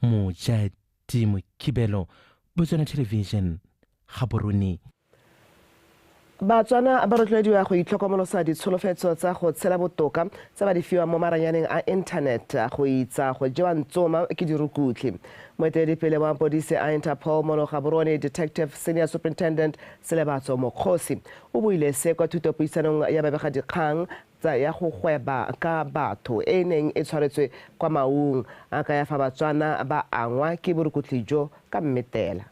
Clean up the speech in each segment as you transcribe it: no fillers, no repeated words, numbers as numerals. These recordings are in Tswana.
Mojadi Mokibelo, Botswana Television, Gaborone. Batswana ba rotloediwa go itlhokomolosa ditsholofetso tsa go tshela botoka tsa ba di fiwa mo maranyaneng a internet go itsa go jewa ntsoma ke dirukutli. Moeteledipele wa mapodisi a Interpol mo Gaborone Detective Senior Superintendent Selebatso Mokgosi o buile se kwa thutopuisanong ya babegadikgang ya go gweba ka batho e neng e tshwaretswe kwa Maung a ka ya fa Batswana ba angwa ke borukutli jo ka mmetela.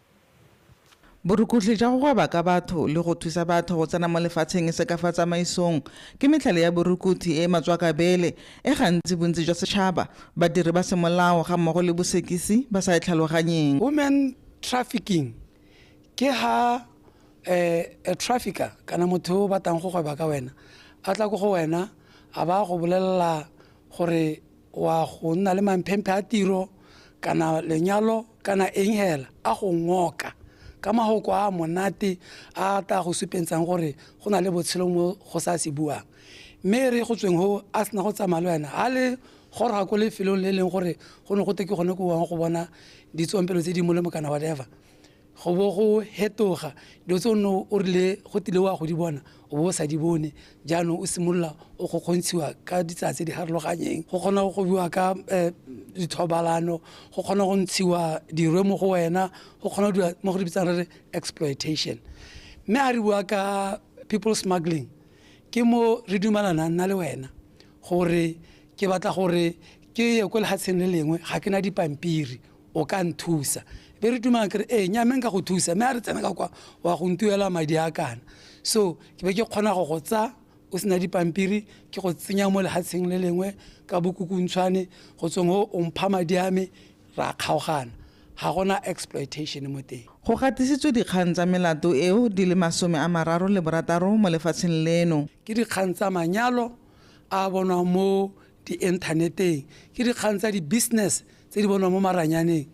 Borukutli ja go gweba ka batho le go thusa batho go tsena mo lefatsheng se ka fa tsamaisong ke metlhale ya borukuthi e matswakabele e gantsi bontsi jwa setšhaba badiri ba semolao ga mmogo le bosekisi ba sa tlhaloganyeng. Women trafficking ke ha a trafficker kana motho o batang go gweba ka wena a tla go wena a ba go bolelela gore wa go nna le mamphemphe a tiro kana lenyalo kana eng hela a go ngoka ka mahoko a monate a ta go supentsang gore go na le botshelo mo go sa se buang mme re go tsweng ho a sena go tsamaya le wena a le gore ga ko lefelong le leng gore go ne go te ke gone go go bona ditsompelo tse di molemo kana whatever go bo go hetoga dilo tse o rile go tile wa go di bona o bo sa di bone jaanong o simolola o go kgontshiwa ka ditsatsi di harologanyeng go kgona go biwa ka dithobalano go kgona go ntshiwa dirwe mo go wena go kgona go mo go bitsang re exploitation mme a re bua ka people smuggling ke mo re dumelana nna le wena gore ke batla gore ke ye ko lehatsheng le lengwe ga ke na dipampiri o ka nthusa be re dumang kere nyame nka go thusa mme a re tsena ka kwa wa go ntuela madi a kana so ke be ke kgona go go tsa o sena dipampiri ke go tsenya mo lehatsheng le lengwe ka bokukuntshwane go tsong o mpha madi a me ra kgaogana ga gona exploitation mo teng. Go gatisitswe dikgang tsa melato eo di le 36 mo lefatsheng leno ke dikgang tsa manyalo a bonwa mo di-interneteng ke dikgang tsa di-business tse di bonwa mo maranyaneng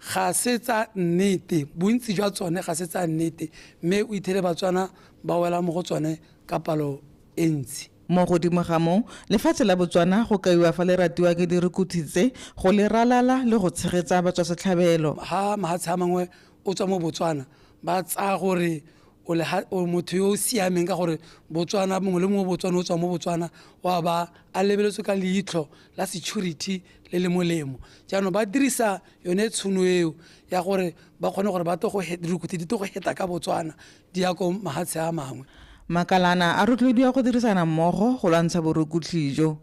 ga se tsa nnete bontsi jwa tsone ga se tsa nnete mme o ithele Batswana ba wela mo go tsone ka palo e ntsi. Mo godimo ga moo lefatshe la Botswana go kaiwa fa le ratiwa ke dirukhuthitse go le ralala le go tshegetsa batswa setlhabelo. Ha mahatshe a mangwe o tswa mo Botswana ba tsa gore o motho yo o siameng ka gore Botswana mongwe le mongwe Botswana o tswa mo Botswana wa ba a lebeletswe ka leitlho la security le le molemo jaanong ba dirisa yone tshono eo ya gore ba kgone gore ba go dirukhuthi di go heta ka Botswana di ya ko mahatshe a mangwe. Makalana a rotloediwa go dirisana mmogo go lwantsha borukhutlhi jo.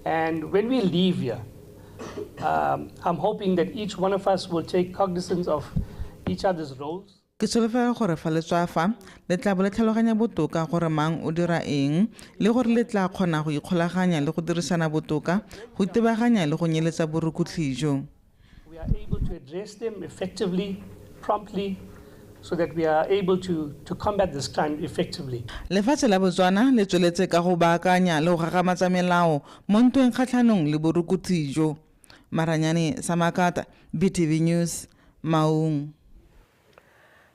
And when we leave here, I'm hoping that each one of us will take cognizance of each other's roles. Ke solofela gore fa le tswa fa le tla bo le tlhaloganya botoka gore mang o dira eng le gore le tla kgona go ikgolaganya le go dirisana botoka go tebaganya le go nyeletsa borukhutlhi jo. We are able to address them effectively, promptly, so that we are able to combat this crime effectively. Lefatshe la Botswana le tsweletse ka go baakanya le go gagamatsa melao mo ntweng kgatlhanong le borukhutlhi jo. Maranyane Samakata, BTV News, Maung.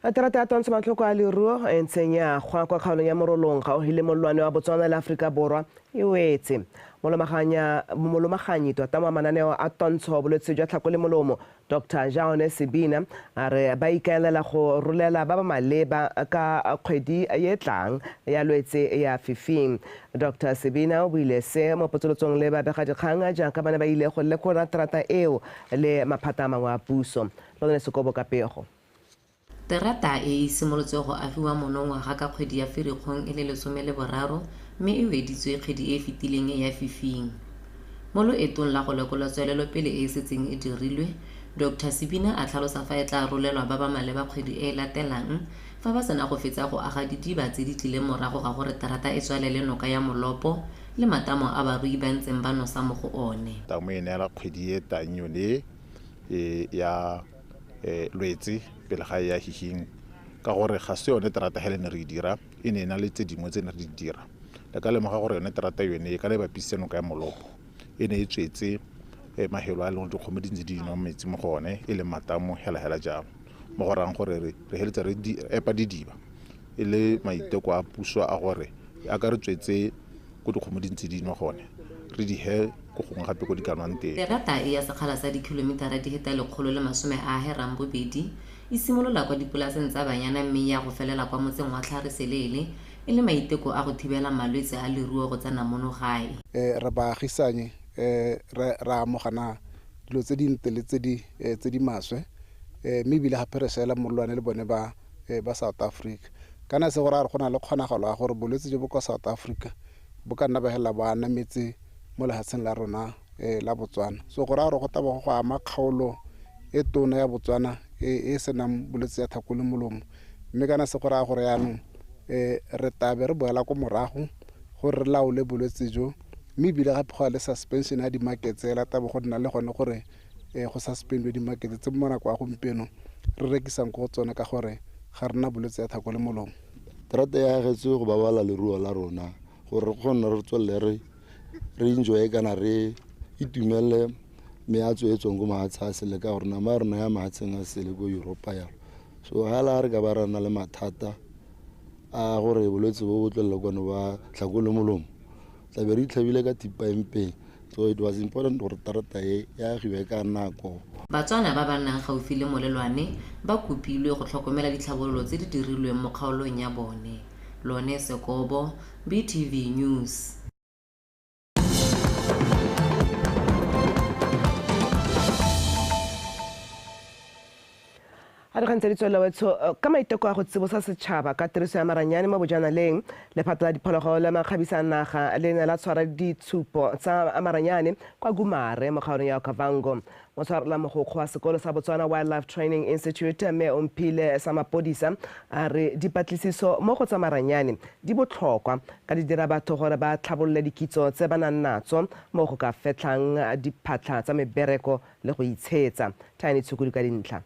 Terata ya Tontsho Matlhoko a leruo e ntsenya gwa kwa kgaolong ya Morolong ga o hile molwane wa Botswana le Afrika Borwa e wetse molomaganye tota mo mananeo a Tontsho bolwetse jwa tlhako le molomo Dr. Jane Sibina a re ba ikaelela go rolela ba ba maleba ka kgwedi ye tlang ya lwetse ya fifing. Dr. Sibina o buile se mo potsolotsong le babegadikgang jaaka ba ne ba ile go lekola terata eo le maphata a mangwe a puso. Lone Sekobo ka pego. Terata e simolotswe go agiwa monongwaga ka kgwedi ya Ferikgong e le 13 mme e weditswe kgwedi e fetileng ya fifing. Mo loetong la go lekola tswelelo pele e setseng e dirilwe, Dr. Sibina a tlhalosa fa e tla rolelwa ba ba maleba kgwedi e latelang fa ba sena go fetsa go aga didiba tse di tlile morago ga gore terata e tswalele noka ya Molopo le matamo a barui ba ntseng ba nosa mo go one. Tamo e neela kgwedi e tanyo le ya lwetse pele ga ya hihing ka gore ga se yone terata helene re dira e ne na le tse dingwe tse ne re di dira le ka lemoga gore yone terata yone e ka le bapiseno ka Molopo e ne e tswetse mahelo a leng dikgomo di ntse di nwa metsi mo gone e le matamo hela jalo mo go rang gore re heletsa re epa didiba e le maiteko a puso a gore a ka re tswetse go dikgomo di ntse di nwa gone re di he ko gongwe gape ko di ka nwang teng. Terata e ya sekgala sa dikilomitara di heta 110 a herang bobedi e simolola kwa dipolaseng tsa Banyana mme ya go felela kwa motseng wa Tlhariselele e le maiteko a go thibela malwetse a leruo go tsena mono gae. Re baagisanye ra amogana dilo tse dinte le tse di maswe mme ebile gape re shela morulwane le bone ba South Africa kana se go ra re go na le kgonagalo ya gore bolwetse jo bo kwa South Africa bo ka nna ba hela ba nametse mo lehatsheng la rona la Botswana. So go ra re go taba go ama kgaolo e tona ya Botswana e senang bolwetse ya thako le molomo mme kana se go ra gore yanong re tabe re boela ko morago gore re laole bolwetse jo mme ebile gape go le suspension ya di-market tse la taba go nna le gone gore go suspendwe di-market tse mo nako ya gompieno re rekisang go tsone ka gore ga rena bolwetse ya thako le molomo. Terata ya agetswe go babala leruo la rona gore re kgone re tswelle re enjoye kana re itumele meatso e tswang go mahatshe a sele ka gore nama ya rona ya mahatsheng a sele ko Europa yalo. So ga la re ka ba rena le mathata a gore bolwetse bo bo tlwelle kwane ba tlhako le molomo tlabe re itlhabile ka thipa empeng. So it was important gore terata e ya agiwe ka nako. Batswana ba ba nnang gaufi le molelwane ba kopilwe go tlhokomela ditlhabololo tse di dirilweng mo kgaolong ya bone. Lone Sekobo, BTV News. a re gantse di tswela wetso ka maiteko a go tsibosa setšhaba ka tiriso ya maranyane mo bojanaleng lephata la diphologolo la makgabisanaga le ne la tshwara ditshupo tsa maranyane kwa Gumare mo kgaolong ya Okavango. Motshwarela mogokgo wa sekolo sa Botswana Wildlife Training Institute mme Omphile Samapodisa a re dipatlisiso mo go tsa maranyane di botlhokwa ka di dira batho gore ba tlhabolola dikitso tse ba nang natso mo go ka fetlang diphatlha tsa mebereko le go itshetsa. Tiny Tsukudi ka dintlha.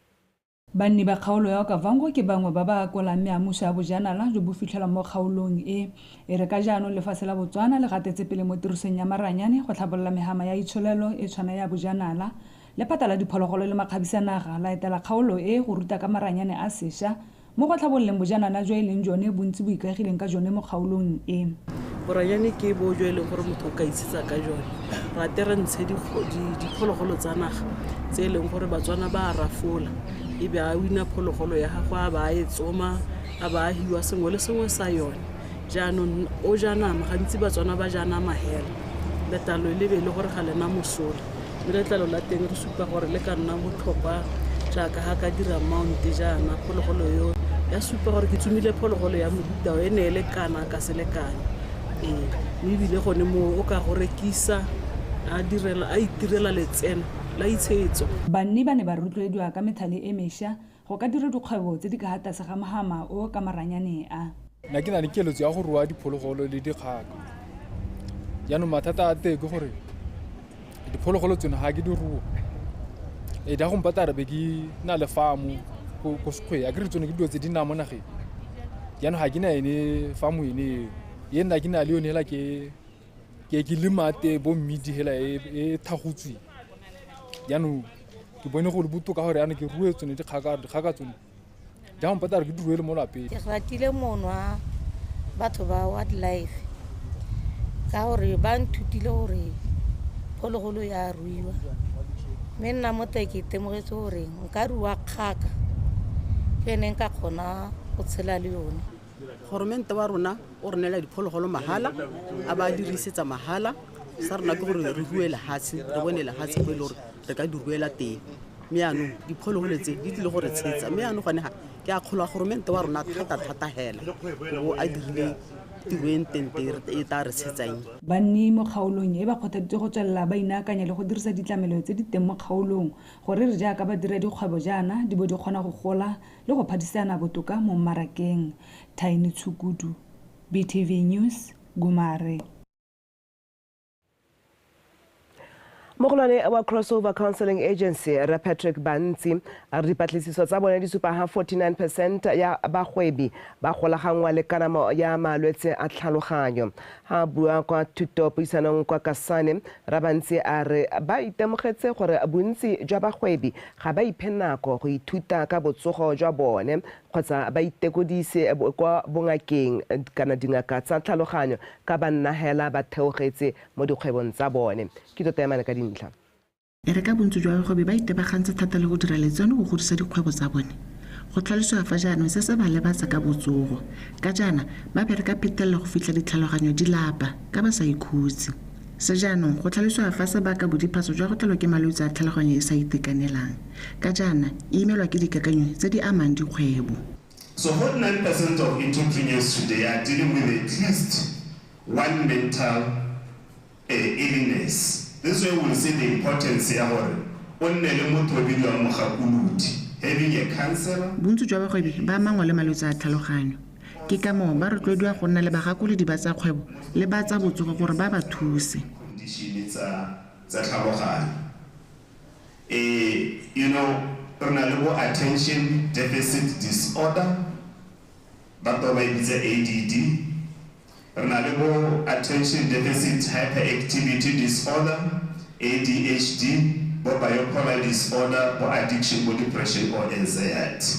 Banni ba kgaolo ya Okavango ke bangwe ba ba kolang meamuso ya bojanala jo bo fitlhela mo kgaolong e re ka jaanong lefatshe la Botswana le gatetse pele mo tirisong ya maranyane go tlhabolola mehama ya itsholelo e tshwana ya bojanala. Lephata la diphologolo le makgabisanaga la etela kgaolo e go ruta ka maranyane a sešwa mo go tlhabololeng bojanala jo e leng jone bontsi bo ikaegileng ka jone mo kgaolong e. Boranyane ke bo jo e leng gore motho o ka itsetsa ka jone ra tera ntshe diphologolo tsa naga tse e leng gore Batswana ba a rafola e be a wina phologolo ya gago a ba e tsoma a ba a hiwa sengwe le sengwe sa yone. Jaanong o ja nama gantsi Batswana ba ja nama hela letlalo le be le gore ga lena mosola mme letlalo la teng re supa gore le ka nna botlhokwa jaaka ga ka dira mount jaana phologolo yo ya supa gore ke tsumile phologolo ya mofuta o e ne le kana ka selekane mme ebile gone mo o ka go rekisa a itirela letseno la itshetso. Banni ba ne ba rotloediwa ka methale e mešwa go ka dira dikgwebo tse di ka gatase ga mahama o ka maranyane a. Nna ke na le keletso ya go rua diphologolo le dikgaka. Jaanong mathata a teng ke gore diphologolo tsone ga ke di rua da go mpatara be ke na le famu ko sekgwe a ke re tsone ke dilo tse di nna mo nageng. Jaanong ga ke na ene famu ene ye nna ke na le yone hela ke lemate bo mmidi hela e thagotswe. Jaanong ke bone go le botoka gore yana ke rue tsone dikgaka tsone di a mpatara ke di ruele mo lapeng. Ke ratile monwa batho ba wildlife ka gore ba nthutile gore phologolo ya ruiwa mme nna mo teng ke itemogetse gore nka rua kgaka ke ne nka kgona go tshela le yone. Goromente wa rona o re nela diphologolo mahala a ba dirisetsa mahala sa rona ke gore re rue lehatshe re bone lehatshe go le gore re ka di ruela teng mme yaanong diphologolo tse di tlile gore tshetsa mme yaanong gone ga ke a kgolwa goromente wa rona thata hela o a dirile tirong tente e ta re tshetsang. Banni mo kgaolong e ba kgothaditse go tswelela ba inaakanya le go dirisa ditlamelo tse di teng mo kgaolong gore re jaaka ba dira dikgwebo jaana di bo di kgona go gola le go phadisana botoka mo mmarakeng. Tiny Tshukudu, BTV News, Gumare. Mogolwane wa Crossover Counseling Agency Ra Patrick Bantsi a re dipatlisiso tsa bone di supa ha 49% ya bagwebi ba golagangwa le kanamo ya malwetse a tlhaloganyo. Ha bua kwa thuto puisanong kwa Kasane, Ra Bantsi a re ba itemogetse gore bontsi jwa bagwebi ga ba iphe nako go ithuta ka botsogo jwa bone kgotsa ba itekodise kwa bongakeng kana dingaka tsa tlhaloganyo ka ba nna hela ba theogetse mo dikgwebong tsa bone. Ke totemane ka dintlha. E re ka bontsi jwa bagwebi ba itebagantse thata le go dira letseno go godisa dikgwebo tsa bone. Go tlhalosiwa fa jaanong se se ba lebatsa ka botsogo. Ka jaana ba bereka phetelela go fitlha ditlhaloganyo di lapa ka ba sa ikhutse. Se jaanong go tlhalosiwa fa se baka bodiphaso jwa go tlelwa ke malwetse a tlhaloganyo e sa itekanelang. Ka jaana e imelwa ke dikakanyo tse di amang dikgwebo. So 49% of entrepreneurs today are dealing with at least one mental illness. This way we'll see the importance ya gore o nne le motho o bidiwang mogakolodi, having a counselor. Bontsi jwa bagwebi ba amangwa le malwetse a tlhaloganyo. Ke ka moo ba rotloediwa go nna le bagakolodi ba tsa kgwebo le ba tsa botsogo gore ba ba thuse. Condition tsa tlhaloganyo. You know, re na le attention deficit disorder, ba to ba bitsa ADD. Attention deficit hyperactivity disorder, ADHD, bipolar disorder, addiction, depression or anxiety.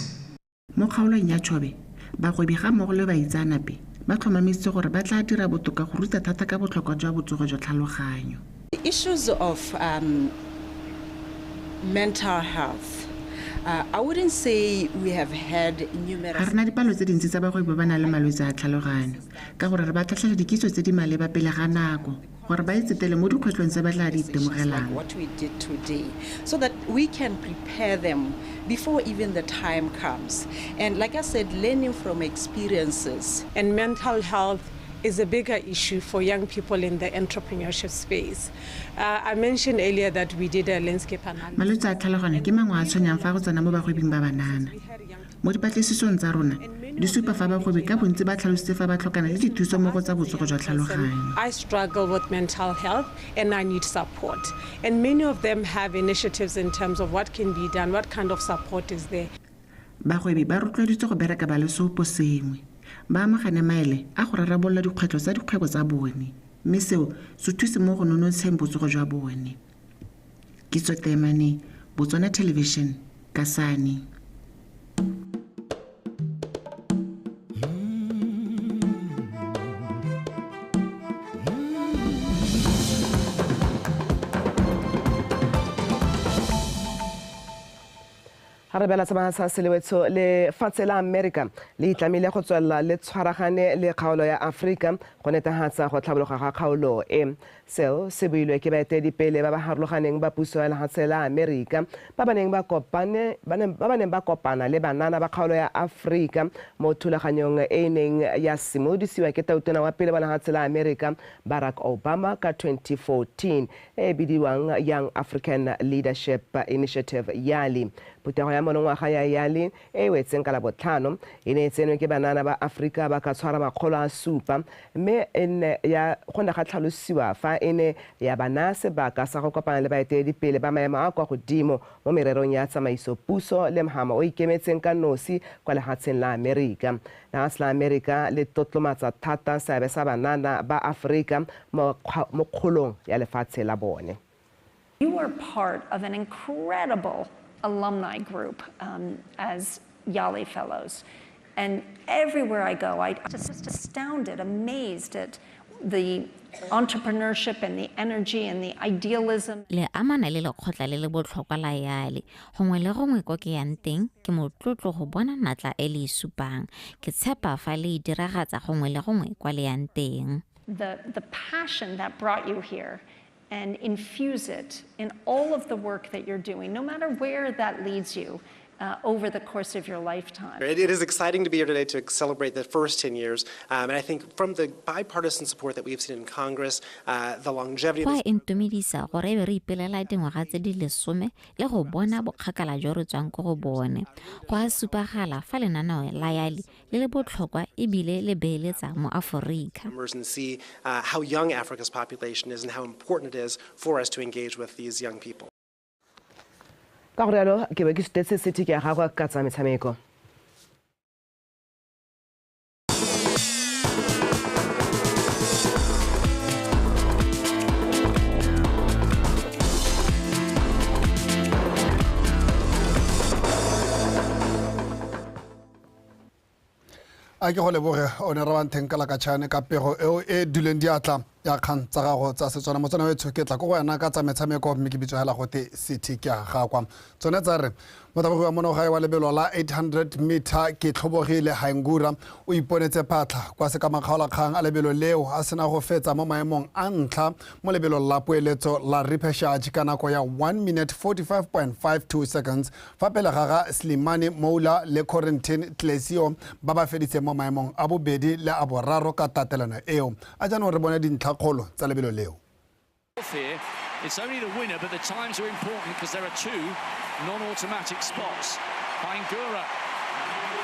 Mo kgaolong ya Chobe, bagwebi ga mmogo le baitsanape ba tlhomamisitse gore ba tla dira botoka go ruta thata ka botlhokwa jwa botsogo jwa tlhaloganyo. The issues of mental health. I wouldn't say we have had numerous. Ga rena dipalo tse dintsi tsa bagwebi ba na le malwetse a tlhaloganyo ka gore re ba tlhatlhela dikitso tse di maleba pele ga nako gore ba itsetele mo dikgwetlhong tse ba tla di itemogelang. What we did today so that we can prepare them before even the time comes. And like I said, learning from experiences. And mental health is a bigger issue for young people in the entrepreneurship space. I mentioned earlier that we did a landscape analysis. Malwetse a tlhaloganyo ke mangwe a tshwenyang fa go tsena mo bagwebing ba banana. Mo dipatlisisong tsa rona di supa fa bagwebi ka bontsi ba tlhalositse fa ba tlhokana le dithuso mo go tsa botsogo jwa tlhaloganyo. I struggle with mental health and I need support. And many of them have initiatives in terms of what can be done, what kind of support is there. Bagwebi ba rotloeditswe go bereka ba le seopo sengwe. Ba amagane maele a go rarabolola dikgwetlho tsa dikgwebo tsa bone mme seo se thuse mo go nonotsheng botsogo jwa bone. Kitso Temane, Botswana Television, Kasane. Harabela tsama sa selewetso le fatshe la America le itlamile go tswella le tshwaragane le kgaolo ya Afrika go netefatsa go tlhabologa ga kgaolo e. Seo se builwe ke baeteledipele ba ba harologaneng ba puso ya lefatshe la America ba ba neng ba kopana le banana ba kgaolo ya Afrika mo thulaganyong e neng ya simodisiwa ke tautona wa pele ba lefatshe la America Barack Obama ka 2014 e bidiwang Young African Leadership Initiative YALI. Putego ya monongwaga ya YALI e wetseng ka la botlhano e ne tsenwe ke banana ba Afrika ba ka tshwara makgolo a supa mme ene ya gona ga tlhalosiwa fa ene ya bana sebaka sa go kopana le baeteledipele ba maemo a kwa godimo mo mererong ya tsamaiso puso le mohama o ikemetseng ka nosi kwa lefatsheng la Amerika. Lefatshe la Amerika le totlomatsa thata seabe sa banana ba Afrika mo kgolong ya lefatshe la bone. You are part of an incredible alumni group as YALI Fellows. And everywhere I go, I'm just astounded, amazed at the entrepreneurship and the energy and the idealism. Le amana le lekgotla le le botlhokwa la YALI gongwe le gongwe ko ke yang teng ke motlotlo go bona natla e le supang ke tshepa fa le diragatsa gongwe le gongwe kwa le yang teng. The passion that brought you here and infuse it in all of the work that you're doing, no matter where that leads you. over the course of your lifetime. It is exciting to be here today to celebrate the first 10 years. And I think from the bipartisan support that we've seen in Congress, the longevity go a intumedisa gore e be re ipelela dingwaga tse di 10 le go bona bokgakala jo re tswang ko go bone go a supagala fa lenaneo la yali le le botlhokwa ebile le beeletsa mo Aforika and see how young Africa's population is and how important it is for us to engage with these young people. Ka gore yalo ke be ke stetse city ke ga ka tsa metshameko. a ke go leboge o ne re ba ntheng ka la ka tšhane ka pego eo e duleng diatla ya kgang tsa gago tsa Setswana motsana we tshoketla go wena ka tsa metshameko mme ke bitso hela gote city ke a gakwa tsone tsa re motabogi wa monogae wa lebelo la 800 meter ke tlhobogile Haingura o iponetse phatlha kwa se ka makgaola kgang a lebelo leo a sena go fetsa mo maemong a ntlha mo lebelo la poeletso la repechage ka nako ya 1 minute 45.52 seconds fa pele ga Slimane Moula le Corentin Tlesio ba ba feditse mo maemong a bobedi le a boraro ka tatelano eo a jana re bona dintlha kgolo tsa lebelo leo. It's only the winner, but the times are important because there are two non-automatic spots. Haingura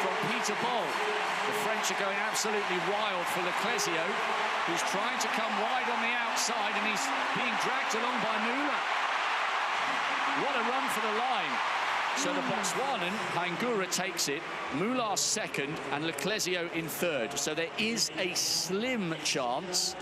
from Peter Boll. The French are going absolutely wild for Leclésio, who's trying to come wide on the outside, and he's being dragged along by Moula. What a run for the line. So the Botswanan, Haingura takes it, Moula second, and Leclésio in third. So there is a slim chance